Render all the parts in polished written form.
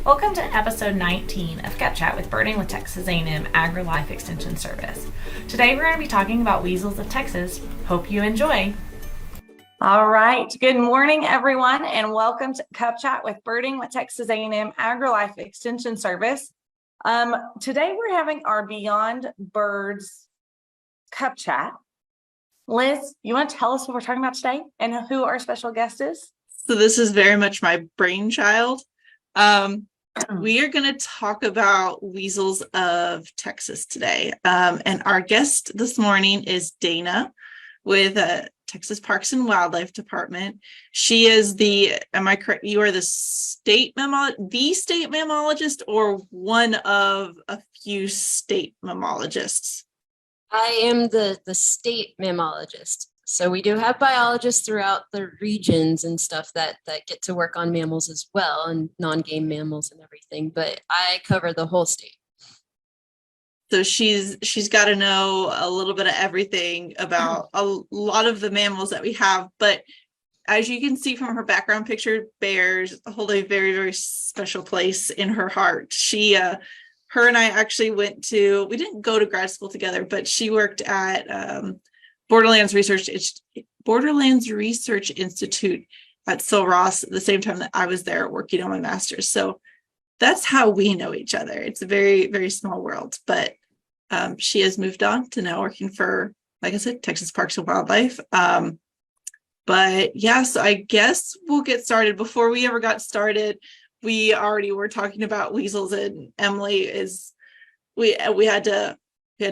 Welcome to episode 19 of Kept Chat with Birding with Texas A&M Agri-Life Extension Service. Today we're going to be talking about weasels of Texas. Hope you enjoy. All right. Good morning, everyone, and welcome to Kept Chat with Birding with Texas A&M Agri-Life Extension Service. Today we're having our Beyond Birds Kept Chat. Liz, you want to tell us what we're talking about today and who our special guest is? So this is very much my brainchild. We are going to talk about weasels of Texas today. And our guest this morning is Dana with Texas Parks and Wildlife Department. She is am I correct? You are the state mammalogist or one of a few state mammalogists? I am the state mammalogist. So we do have biologists throughout the regions and stuff that get to work on mammals as well, and non-game mammals and everything, but I cover the whole state. So she's got to know a little bit of everything about a lot of the mammals that we have. But as you can see from her background picture, bears hold a very, very special place in her heart. Her and I actually we didn't go to grad school together, but she worked at Borderlands Research Institute at Sil Ross at the same time that I was there working on my master's. So that's how we know each other. It's a very, very small world, but she has moved on to now working for, like I said, Texas Parks and Wildlife. But yeah, so I guess we'll get started. Before we ever got started, we already were talking about weasels, and Emily we had to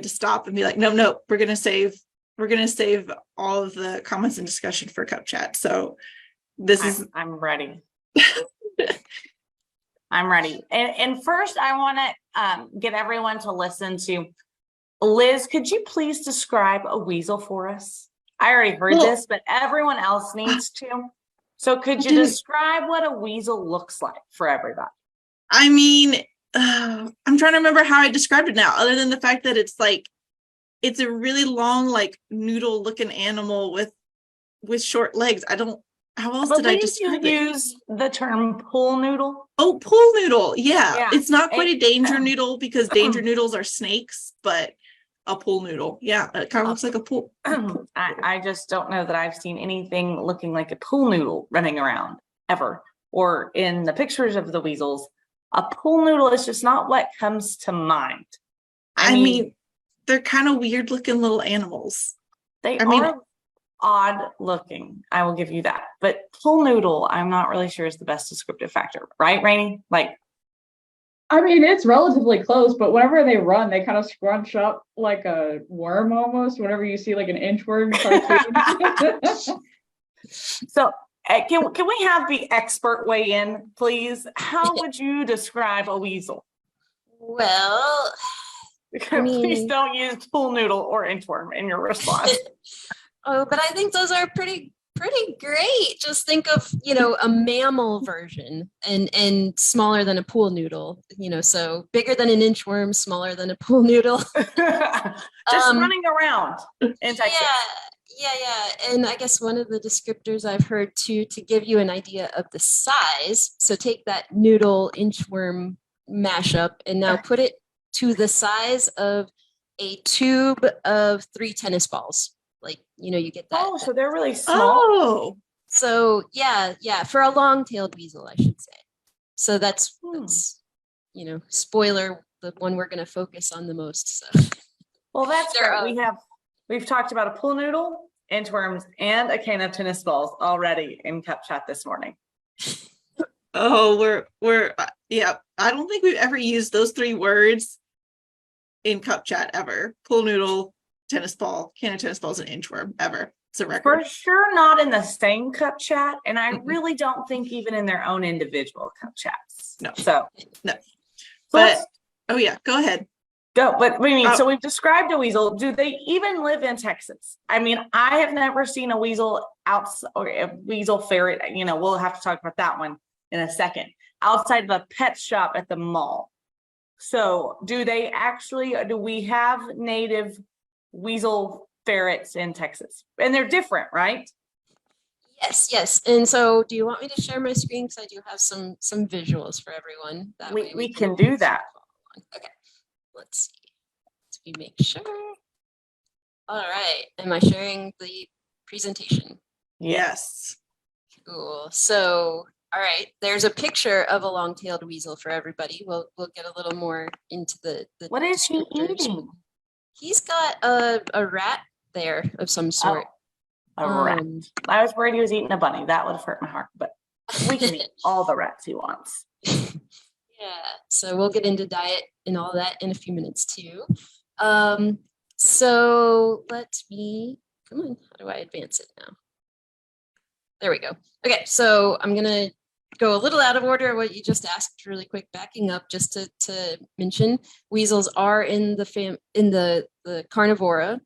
stop and be like, no, we're gonna save all of the comments and discussion for Cup Chat. So I'm ready. I'm ready. And first I want to get everyone to listen to Liz. Could you please describe a weasel for us? I already heard this, but everyone else needs to. So could you describe what a weasel looks like for everybody? I mean, I'm trying to remember how I described it now, other than the fact that it's a really long, like noodle looking animal with short legs. How else did I describe it? You use the term pool noodle? Oh, pool noodle. Yeah. It's not quite a danger noodle because danger noodles are snakes, but a pool noodle. Yeah. It kind of looks like a pool. I just don't know that I've seen anything looking like a pool noodle running around ever, or in the pictures of the weasels. A pool noodle is just not what comes to mind. I mean, they're kind of weird looking little animals. They are odd looking. I will give you that. But pool noodle, I'm not really sure is the best descriptive factor. Right, Rainey? I mean, it's relatively close, but whenever they run, they kind of scrunch up like a worm almost. Whenever you see like an inchworm cartoon. So can we have the expert weigh in, please? How would you describe a weasel? Well, please don't use pool noodle or inchworm in your response. But I think those are pretty great. Just think of, a mammal version and smaller than a pool noodle, so bigger than an inchworm, smaller than a pool noodle. Just running around in Texas. Yeah. And I guess one of the descriptors I've heard too, to give you an idea of the size. So take that noodle inchworm mashup and now put it to the size of a tube of 3 tennis balls. You get that. Oh, so they're really small. Oh, so yeah, for a long-tailed weasel, I should say. So that's spoiler, the one we're going to focus on the most. So, well, that's great. We've talked about a pool noodle, inchworms, and a can of tennis balls already in Cup Chat this morning. Oh, we're I don't think we've ever used those 3 words in Cup Chat ever. Pool noodle, tennis ball, can of tennis balls, and inchworm ever. It's a record. For sure not in the same Cup Chat, and I really don't think even in their own individual Cup Chats. No. But oh yeah, go ahead. Go. But so we've described a weasel. Do they even live in Texas? I mean, I have never seen a weasel outside, or a weasel ferret. We'll have to talk about that one in a second. Outside of a pet shop at the mall. So do we have native weasel ferrets in Texas? And they're different, right? Yes. And so do you want me to share my screen? Because I do have some visuals for everyone. That way We can do that. Okay, let's see. Let's make sure. All right. Am I sharing the presentation? Yes. Cool. So, all right, there's a picture of a long-tailed weasel for everybody. We'll get a little more into the What is he descriptors. eating? He's got a rat there of some sort. A rat. I was worried he was eating a bunny. That would have hurt my heart, but we can eat all the rats he wants. Yeah, so we'll get into diet and all that in a few minutes too. So let me, come on, how do I advance it now? There we go. Okay, so I'm gonna go a little out of order what you just asked really quick, backing up just to mention weasels are in the carnivora,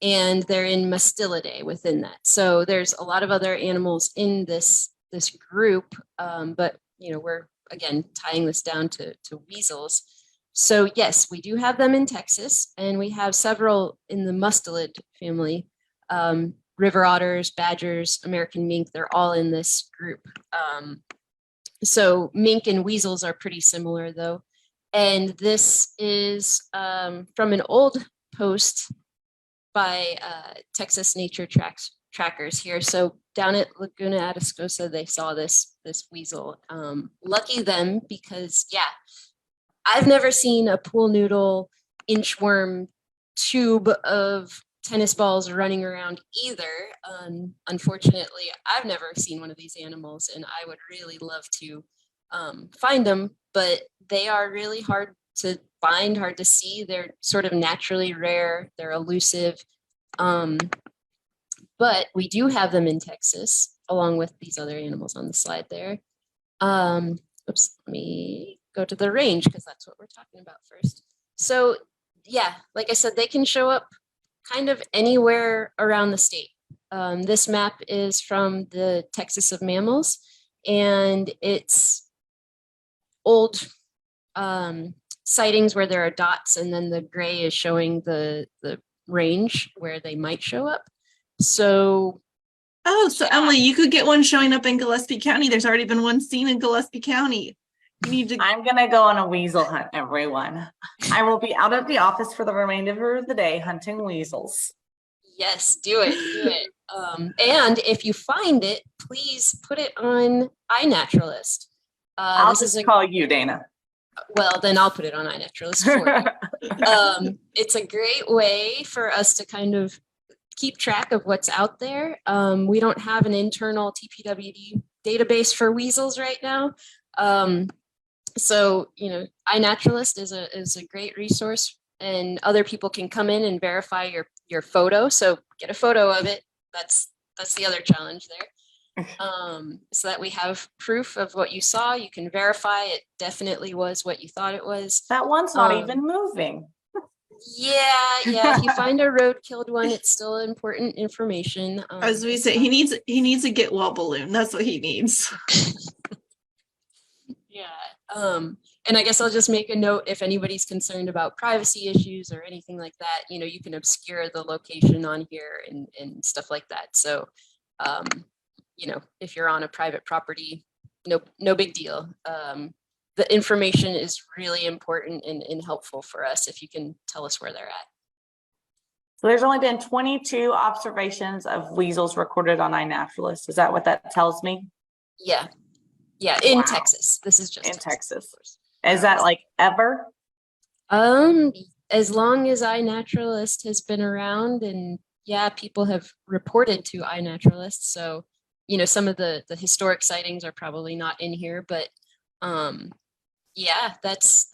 and they're in Mustelidae within that. So there's a lot of other animals in this group, but we're again tying this down to weasels. So yes, we do have them in Texas, and we have several in the mustelid family. River otters, badgers, American mink, they're all in this group. So mink and weasels are pretty similar though. And this is from an old post by Texas Nature Trackers here. So down at Laguna Atascosa, they saw this weasel. Lucky them, because yeah, I've never seen a pool noodle inchworm tube of tennis balls running around either. Unfortunately, I've never seen one of these animals, and I would really love to find them, but they are really hard to find, hard to see. They're sort of naturally rare. They're elusive. But we do have them in Texas, along with these other animals on the slide there. Oops, let me go to the range, because that's what we're talking about first. So yeah, like I said, they can show up kind of anywhere around the state. This map is from the Texas of Mammals, and it's old sightings where there are dots, and then the gray is showing the range where they might show up. So so Emily, you could get one showing up in Gillespie County. There's already been one seen in Gillespie County. You need to. I'm gonna go on a weasel hunt, everyone. I will be out of the office for the remainder of the day hunting weasels. Yes, do it. And if you find it, please put it on iNaturalist. I'll just call you, Dana. Well, then I'll put it on iNaturalist for you. It's a great way for us to kind of keep track of what's out there. We don't have an internal TPWD database for weasels right now. So, iNaturalist is a great resource, and other people can come in and verify your photo. So get a photo of it. That's the other challenge there. So that we have proof of what you saw. You can verify it definitely was what you thought it was. That one's not even moving. Yeah. If you find a road-killed one, it's still important information. As we say, he needs a get well balloon. That's what he needs. Yeah. And I guess I'll just make a note, if anybody's concerned about privacy issues or anything like that, you can obscure the location on here and stuff like that. So, if you're on a private property, no big deal. The information is really important and helpful for us if you can tell us where they're at. So there's only been 22 observations of weasels recorded on iNaturalist. Is that what that tells me? Yeah, in Wow. Texas. This is just in Texas. Is that like ever? As long as iNaturalist has been around, and yeah, people have reported to iNaturalist. So, some of the historic sightings are probably not in here, but yeah, that's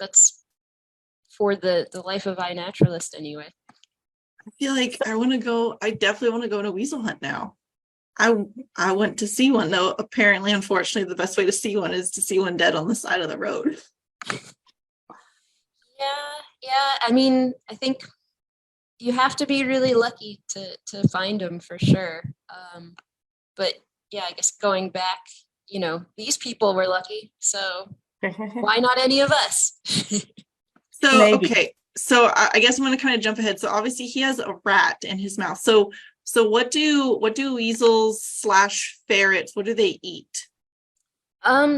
for the life of iNaturalist anyway. I feel like I definitely want to go on a weasel hunt now. I went to see one, though. Apparently, unfortunately, the best way to see one is to see one dead on the side of the road. Yeah. I mean, I think you have to be really lucky to find them for sure. But yeah, I guess going back, these people were lucky, so why not any of us? So, Maybe. okay. So I guess I'm going to kind of jump ahead. So obviously he has a rat in his mouth. So So what do weasels slash ferrets, what do they eat?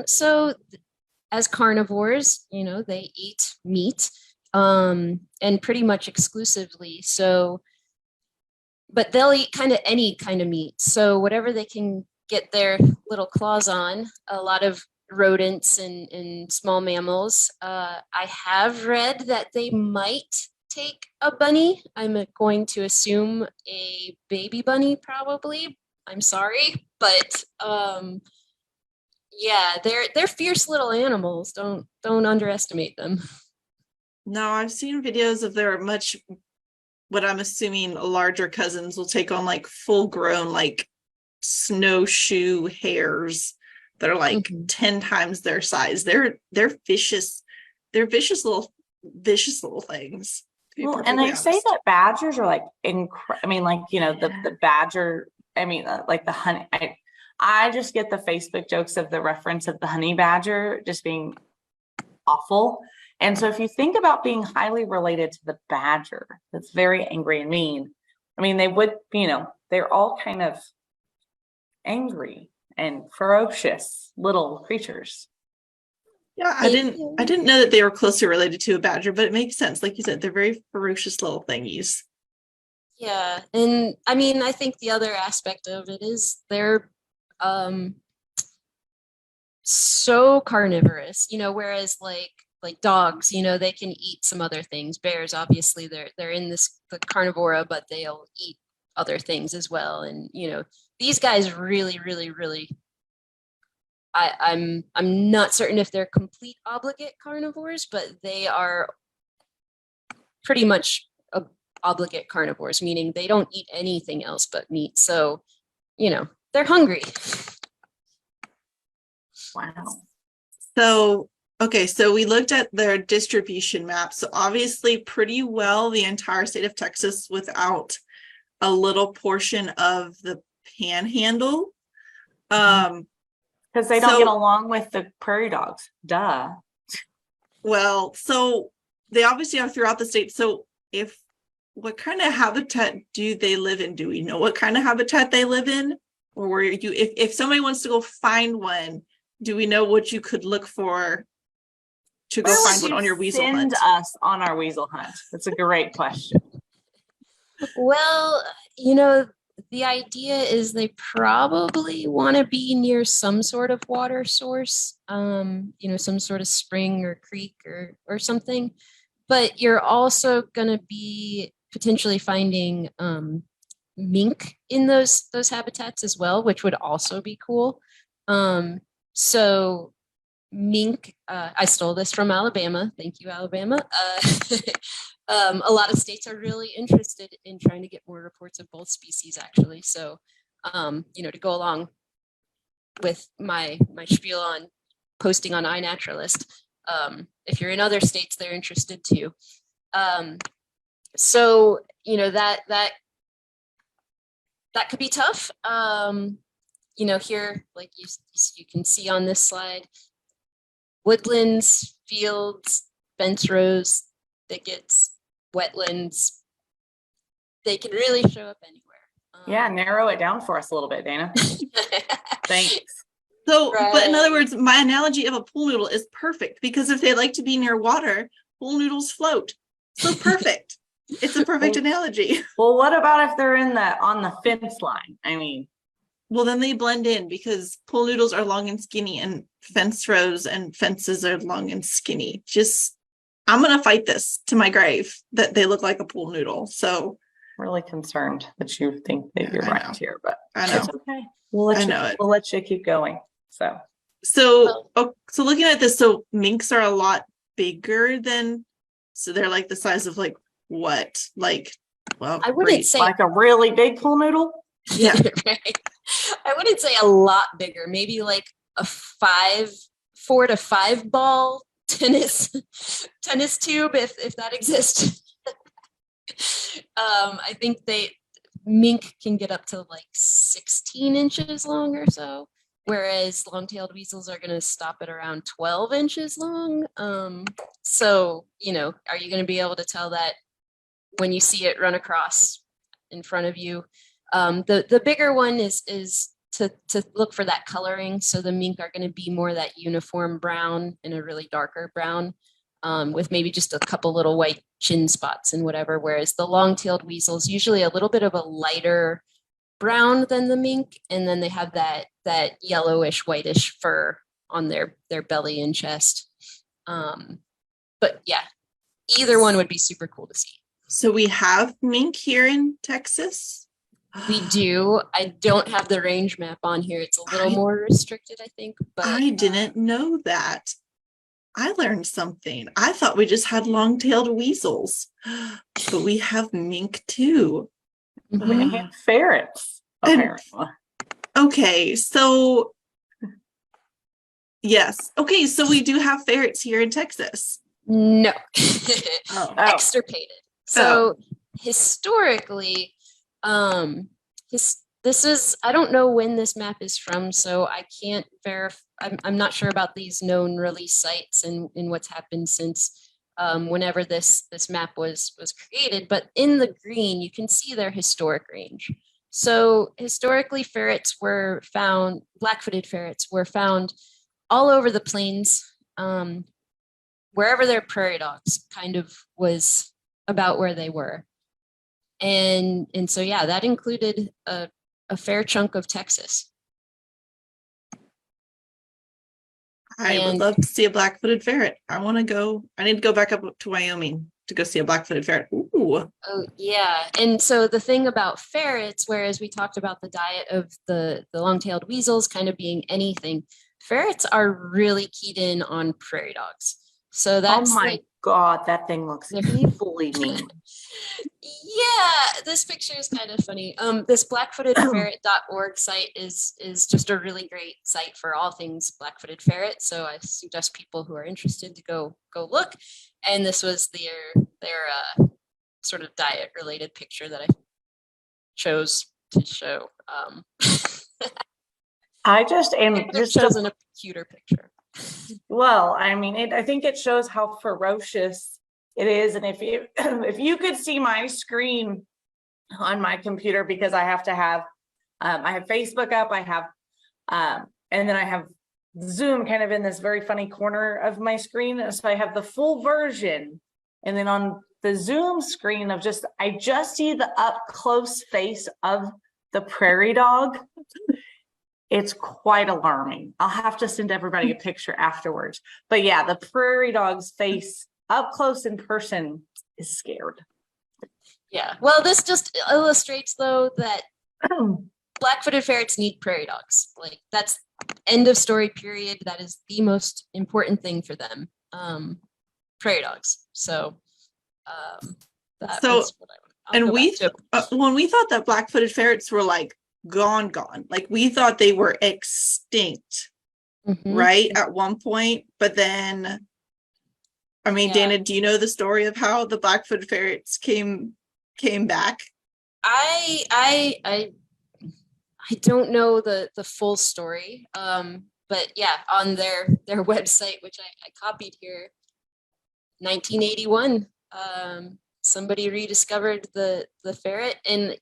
So as carnivores, you know, they eat meat, and pretty much exclusively. So, but they'll eat kind of any kind of meat. So whatever they can get their little claws on, a lot of rodents and small mammals. I have read that they might take a bunny. I'm going to assume a baby bunny, probably. I'm sorry, but yeah, they're fierce little animals. Don't underestimate them. No, I've seen videos of their much, what I'm assuming larger cousins will take on like full grown, like snowshoe hares that are like 10 times their size. They're vicious. They're vicious little things. Well, and they say that badgers are like I mean, like, you know, the badger, I mean, like the honey, I just get the Facebook jokes of the reference of the honey badger just being awful. And so if you think about being highly related to the badger, that's very angry and mean. I mean, they would, you know, they're all kind of angry and ferocious little creatures. Yeah, I didn't know that they were closely related to a badger, but it makes sense. Like you said, they're very ferocious little thingies. Yeah, and I mean, I think the other aspect of it is they're so carnivorous, you know, whereas like dogs, you know, they can eat some other things. Bears, obviously, they're in the carnivora, but they'll eat other things as well. And you know, these guys really, really, really. I'm not certain if they're complete obligate carnivores, but they are pretty much obligate carnivores, meaning they don't eat anything else but meat. So, you know, they're hungry. Wow. So, okay, so we looked at their distribution map. So obviously pretty well the entire state of Texas without a little portion of the panhandle. Because they don't get along with the prairie dogs. Duh. Well, so they obviously are throughout the state. So what kind of habitat do they live in? Do we know what kind of habitat they live in? Or where if somebody wants to go find one, do we know what you could look for to go find one on your weasel hunt? Send us on our weasel hunt. That's a great question. Well, you know, the idea is they probably want to be near some sort of water source, you know, some sort of spring or creek or something. But you're also going to be potentially finding mink in those habitats as well, which would also be cool. So mink, I stole this from Alabama. Thank you, Alabama. A lot of states are really interested in trying to get more reports of both species, actually. So, you know, to go along with my spiel on posting on iNaturalist, if you're in other states, they're interested too. So, you know, that could be tough. You know, here, like you can see on this slide, woodlands, fields, fence rows, thickets, wetlands, they can really show up anywhere. Yeah, narrow it down for us a little bit, Dana. Thanks. So, but in other words, my analogy of a pool noodle is perfect because if they like to be near water, pool noodles float. So perfect. It's a perfect analogy. Well, what about if they're on the fence line? I mean, well, then they blend in because pool noodles are long and skinny and fence rows and fences are long and skinny. I'm going to fight this to my grave that they look like a pool noodle. So really concerned that you think that you're right here, but I know. It's okay. We'll let you keep going. So looking at this, so minks are a lot bigger so they're like the size of like what? Like, well, I wouldn't say like a really big pool noodle. Yeah. Right. I wouldn't say a lot bigger, maybe like a 4 to 5 ball tennis tube, if that exists. I think mink can get up to like 16 inches long or so, whereas long-tailed weasels are going to stop at around 12 inches long. So, you know, are you going to be able to tell that when you see it run across in front of you? The bigger one is to look for that coloring. So the mink are going to be more that uniform brown and a really darker brown, with maybe just a couple little white chin spots and whatever. Whereas the long-tailed weasels, usually a little bit of a lighter brown than the mink, and then they have that yellowish, whitish fur on their belly and chest. But yeah, either one would be super cool to see. So we have mink here in Texas. We do. I don't have the range map on here. It's a little more restricted, I think. But I didn't know that. I learned something. I thought we just had long-tailed weasels, but we have mink too. We have ferrets, And- apparently. Okay, so yes. Okay, so we do have ferrets here in Texas. no, Oh. extirpated. So historically, this is, I don't know when this map is from, so I can't verify. I'm not sure about these known release sites and what's happened since whenever this map was created. But in the green, you can see their historic range. So historically, ferrets were found, black-footed ferrets were found all over the plains, wherever their prairie dogs kind of was about where they were. And so, yeah, that included a fair chunk of Texas. I would And- love to see a black-footed ferret. I want to go. I need to go back up to Wyoming to go see a black-footed ferret. Ooh. Oh, yeah. And so the thing about ferrets, whereas we talked about the diet of the long-tailed weasels kind of being anything, ferrets are really keyed in on prairie dogs. So that's Oh my like, God, that thing looks evilly mean. yeah, this picture is kind of funny. This blackfootedferret.org site is just a really great site for all things black-footed ferret. So I suggest people who are interested to go look. And this was their sort of diet related picture that I chose to show. I just am I could have just chosen a cuter picture. well, I mean, I think it shows how ferocious it is. And if you if you could see my screen on my computer, because I have to have I have Facebook up, I have and then I have Zoom kind of in this very funny corner of my screen. So I have the full version, and then on the Zoom screen of I just see the up close face of the prairie dog. It's quite alarming. I'll have to send everybody a picture afterwards. But yeah, the prairie dog's face up close in person is scared. Yeah. Well, this just illustrates though that black-footed ferrets need prairie dogs. Like that's end of story, period. That is the most important thing for them. Prairie dogs. So that was what I'll And go we back to. when we thought that black-footed ferrets were like gone, like we thought they were extinct, Mhm. right, at one point. But then, I mean, Yeah. Dana, do you know the story of how the black-footed ferrets came back? I don't know the full story. But yeah, on their website, which I copied here, 1981, somebody rediscovered the ferret, and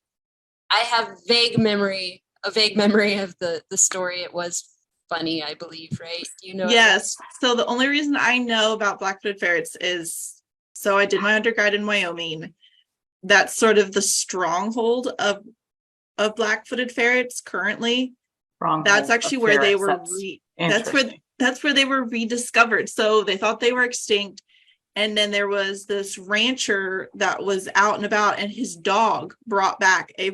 I have a vague memory of the story. It was funny, I believe, right? Do you know? Yes. So the only reason I know about black-footed ferrets is, so I did my undergrad in Wyoming. That's sort of the stronghold of black-footed ferrets currently. That's actually where they were that's where they were rediscovered. So they thought they were extinct, and then there was this rancher that was out and about, and his dog brought back a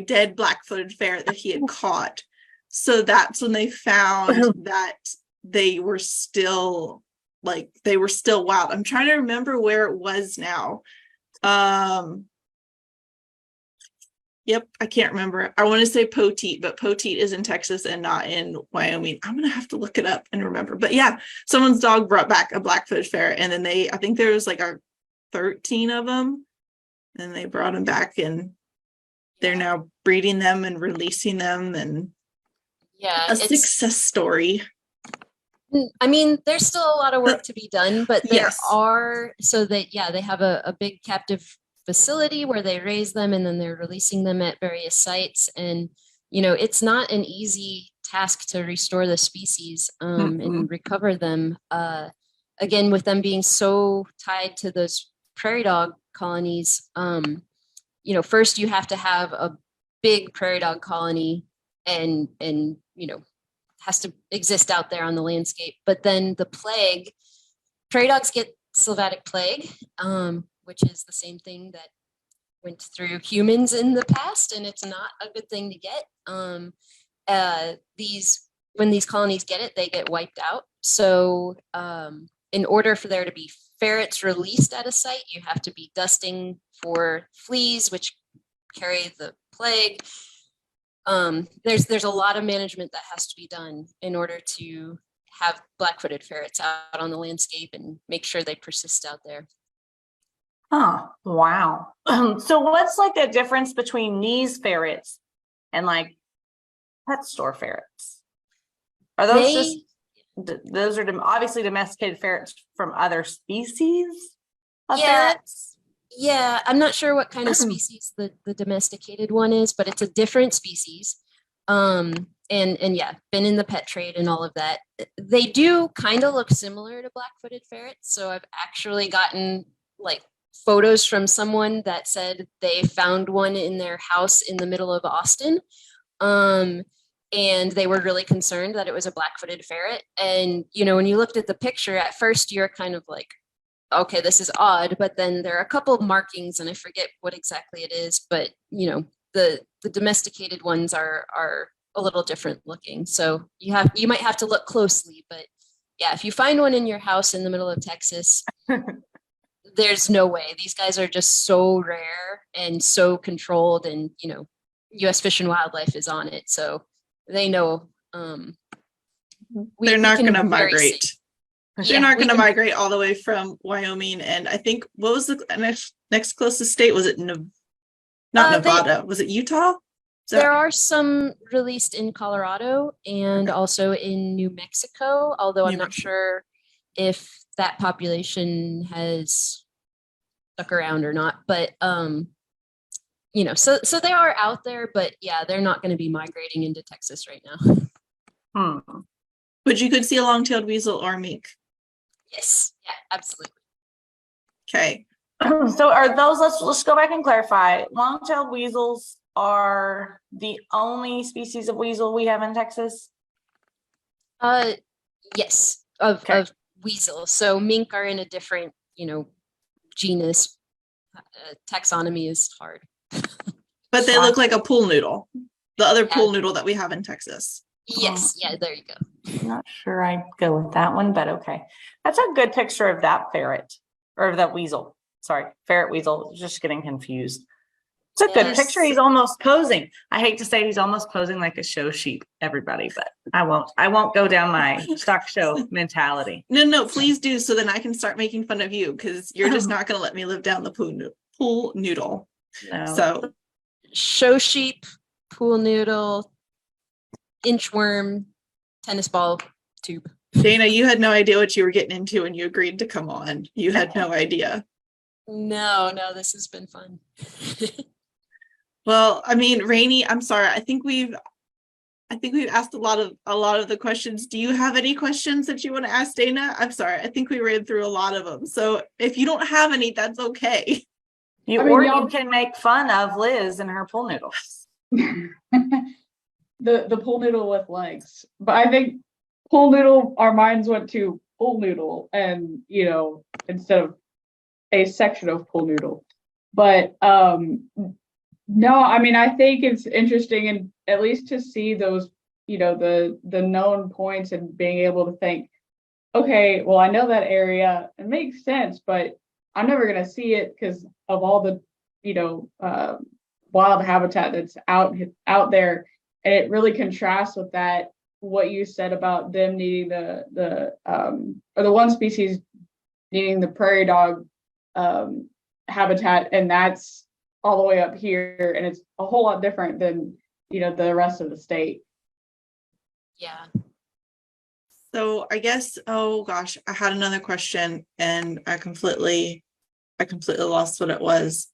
dead black-footed ferret that he had caught. So that's when they found that they were still wild. I'm trying to remember where it was now. Yep, I can't remember. I want to say Poteet, but Poteet is in Texas and not in Wyoming. I'm gonna have to look it up and remember. But yeah, someone's dog brought back a black-footed ferret, and then I think there was like 13 of them, and they brought them back, and they're now breeding them and releasing them, and a success story. I mean, there's still a lot of work to be done, but there Yes. are, so that, yeah, they have a big captive facility where they raise them, and then they're releasing them at various sites. And, it's not an easy task to restore the species and recover them. Again, with them being so tied to those prairie dog colonies, first you have to have a big prairie dog colony and has to exist out there on the landscape. But then the plague, prairie dogs get sylvatic plague, which is the same thing that went through humans in the past, and it's not a good thing to get. When these colonies get it, they get wiped out. So in order for there to be ferrets released at a site, you have to be dusting for fleas, which carry the plague. There's a lot of management that has to be done in order to have black-footed ferrets out on the landscape and make sure they persist out there. Oh, wow. So what's like the difference between these ferrets and like pet store ferrets? Are those those are obviously domesticated ferrets from other species of ferrets? Yeah, I'm not sure what kind of species the domesticated one is, but it's a different species. And yeah, been in the pet trade and all of that. They do kind of look similar to black-footed ferrets. So I've actually gotten like photos from someone that said they found one in their house in the middle of Austin. And they were really concerned that it was a black-footed ferret. And, when you looked at the picture at first, you're kind of like, okay, this is odd. But then there are a couple of markings, and I forget what exactly it is, but, the domesticated ones are a little different looking. So you might have to look closely, but yeah, if you find one in your house in the middle of Texas, there's no way. These guys are just so rare and so controlled, and U.S. Fish and Wildlife is on it, so they know. They're not going to migrate. They're not going to migrate all the way from Wyoming, and I think what was the next closest state? Was it not Nevada? Was it Utah? There are some released in Colorado and also in New Mexico, although I'm not sure if that population has stuck around or not. But so they are out there, but yeah, they're not going to be migrating into Texas right now. But you could see a long-tailed weasel or mink. Yes, yeah, absolutely. Okay. So are those, let's go back and clarify. Long-tailed weasels are the only species of weasel we have in Texas? Yes, of weasel. So mink are in a different, genus. Taxonomy is hard. But they look like a pool noodle. The other pool noodle that we have in Texas. Yes, yeah, there you go. I'm not sure I'd go with that one, but okay. That's a good picture of that ferret, or that weasel. Sorry, ferret weasel, just getting confused. It's a good picture. He's almost posing. I hate to say he's almost posing like a show sheep, everybody, but I won't go down my stock show mentality. No, please do, so then I can start making fun of you, because you're just not going to let me live down the pool noodle. No. So show sheep, pool noodle, inchworm, tennis ball tube. Dana, you had no idea what you were getting into when you agreed to come on. You had no idea. No, this has been fun. Well, I mean, Rainey, I'm sorry. I think we've asked a lot of the questions. Do you have any questions that you want to ask Dana? I'm sorry. I think we ran through a lot of them. So if you don't have any, that's okay. You can make fun of Liz and her pool noodles. The pool noodle with legs. But I think pool noodle, our minds went to pool noodle, and instead of a section of pool noodle. But no, I mean, I think it's interesting, and at least to see those, the known points, and being able to think, okay, well, I know that area, it makes sense, but I'm never going to see it because of all the, wild habitat that's out there. And it really contrasts with that, what you said about them needing the one species needing the prairie dog habitat, and that's all the way up here, and it's a whole lot different than the rest of the state. Yeah. So I guess, oh gosh, I had another question and I completely lost what it was.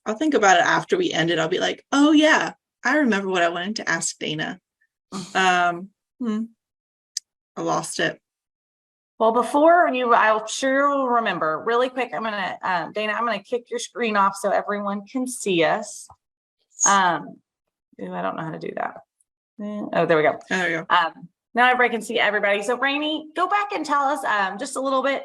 I'll think about it after we end it. I'll be like, oh yeah, I remember what I wanted to ask Dana. I lost it. Well, before you, I'll sure will remember really quick. I'm going to, Dana, I'm going to kick your screen off so everyone can see us. I don't know how to do that. Oh, there we go. There we go. Now everybody can see everybody. So Rainey, go back and tell us just a little bit.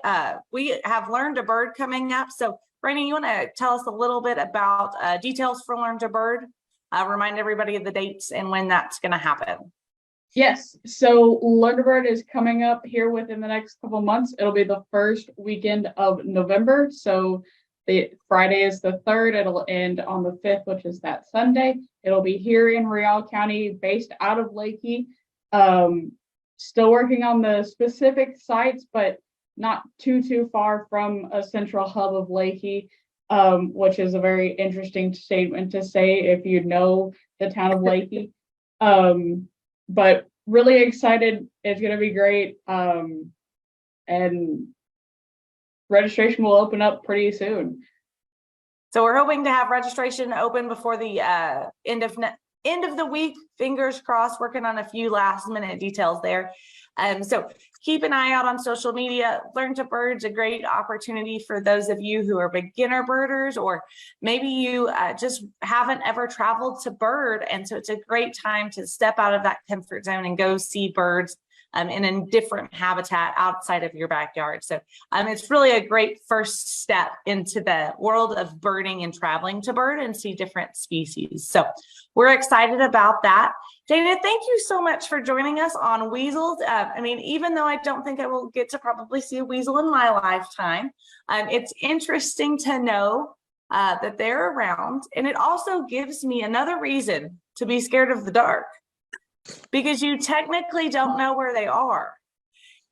We have Learn to Bird coming up. So Rainey, you want to tell us a little bit about details for Learn to Bird? Remind everybody of the dates and when that's going to happen. Yes, so Learn to Bird is coming up here within the next couple months. It'll be the first weekend of November. So the Friday is the 3rd. It'll end on the 5th, which is that Sunday. It'll be here in Real County, based out of Leakey. Still working on the specific sites, but not too far from a central hub of Leakey, which is a very interesting statement to say if you know the town of Leakey. But really excited. It's going to be great. And registration will open up pretty soon. So we're hoping to have registration open before the end of the week. Fingers crossed, working on a few last minute details there. So keep an eye out on social media. Learn to Bird's a great opportunity for those of you who are beginner birders, or maybe you just haven't ever traveled to bird. And so it's a great time to step out of that comfort zone and go see birds in a different habitat outside of your backyard. So it's really a great first step into the world of birding and traveling to bird and see different species. So we're excited about that. Dana, thank you so much for joining us on Weasels. I mean, even though I don't think I will get to probably see a weasel in my lifetime, it's interesting to know that they're around. And it also gives me another reason to be scared of the dark, because you technically don't know where they are.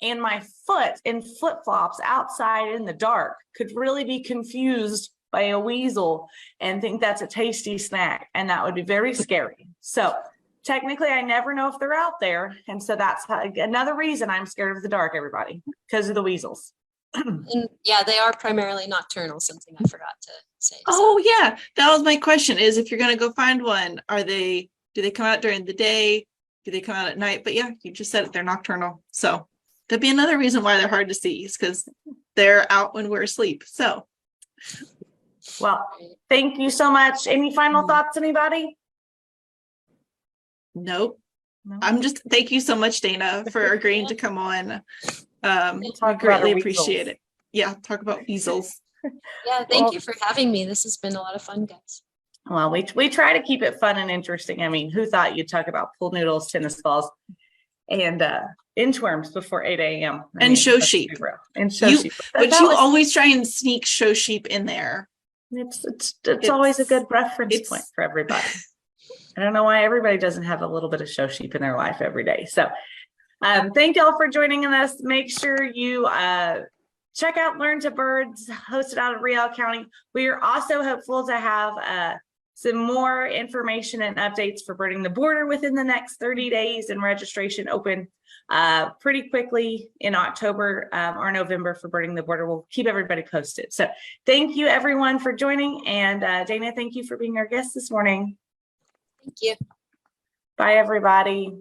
And my foot in flip-flops outside in the dark could really be confused by a weasel and think that's a tasty snack. And that would be very scary. So technically, I never know if they're out there. And so that's another reason I'm scared of the dark, everybody, because of the weasels. And yeah, they are primarily nocturnal, something I forgot to say. Oh yeah, that was my question, is if you're going to go find one, do they come out during the day? Do they come out at night? But yeah, you just said it, they're nocturnal. So that'd be another reason why they're hard to see, is because they're out when we're asleep. So, well, thank you so much. Any final thoughts, anybody? Nope. No? Thank you so much, Dana, for agreeing to come on. Talk Greatly about appreciate it. Yeah, talk about weasels. Yeah, thank you for having me. This has been a lot of fun, guys. Well, we try to keep it fun and interesting. I mean, who thought you'd talk about pool noodles, tennis balls, and inchworms before 8 a.m. And show sheep. And show sheep. But you always try and sneak show sheep in there. It's always a good reference point for everybody. I don't know why everybody doesn't have a little bit of show sheep in their life every day. So thank y'all for joining us. Make sure you check out Learn to Birds, hosted out of Real County. We are also hopeful to have some more information and updates for birding the border within the next 30 days, and registration open pretty quickly in October or November for birding the border. We'll keep everybody posted. So thank you everyone for joining. And Dana, thank you for being our guest this morning. Thank you. Bye, everybody.